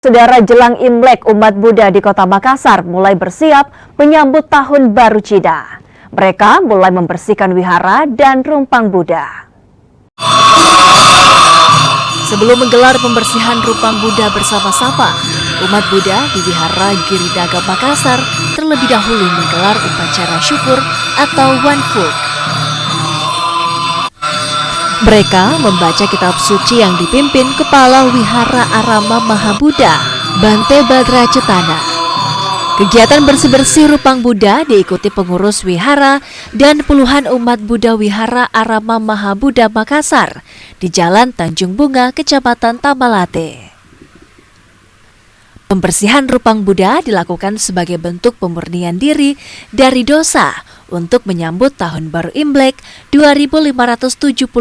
Saudara, jelang Imlek, umat Buddha di Kota Makassar mulai bersiap menyambut Tahun Baru Cina. Mereka mulai membersihkan wihara dan rumpang Buddha. Sebelum menggelar pembersihan rumpang Buddha bersama-sama, umat Buddha di Wihara Giridaga Makassar terlebih dahulu menggelar upacara syukur atau Wanfuk. Mereka membaca kitab suci yang dipimpin Kepala Wihara Arama Mahabudha, Bante Badra Cetana. Kegiatan bersih-bersih rumpang Buddha diikuti pengurus wihara dan puluhan umat Buddha Wihara Arama Mahabudha Makassar di Jalan Tanjung Bunga, Kecamatan Tamalate. Pembersihan rumpang Buddha dilakukan sebagai bentuk pemurnian diri dari dosa untuk menyambut Tahun Baru Imlek 2576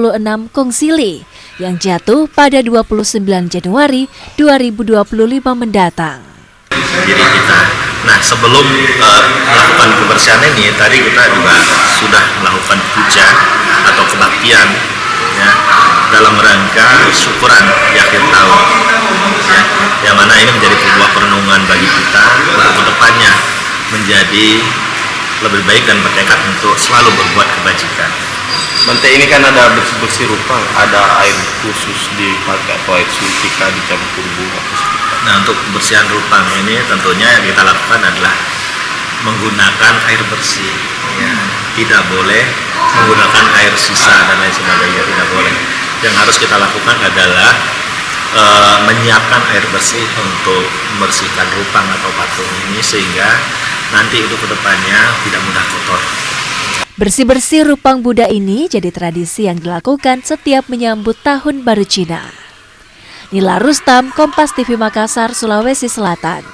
Kongsili yang jatuh pada 29 Januari 2025 mendatang. Jadi sebelum melakukan kebersihan ini, tadi kita juga sudah melakukan puja atau kebaktian ya, dalam rangka syukuran di akhir tahun ya, yang mana ini menjadi sebuah perenungan bagi kita untuk kedepannya menjadi lebih baik dan bertekad untuk selalu berbuat kebajikan. Bante, ini kan ada bersih rumpang, ada air khusus dipakai atau air sulfika dicampur bunga. Nah, untuk kebersihan rumpang ini tentunya yang kita lakukan adalah menggunakan air bersih ya. Tidak boleh menggunakan air sisa dan lain sebagainya, tidak boleh. Yang harus kita lakukan adalah menyiapkan air bersih untuk membersihkan rumpang atau patung ini sehingga nanti itu kedepannya tidak mudah kotor. Bersih-bersih rumpang Buddha ini jadi tradisi yang dilakukan setiap menyambut Tahun Baru Cina. Nila Rustam, Kompas TV Makassar, Sulawesi Selatan.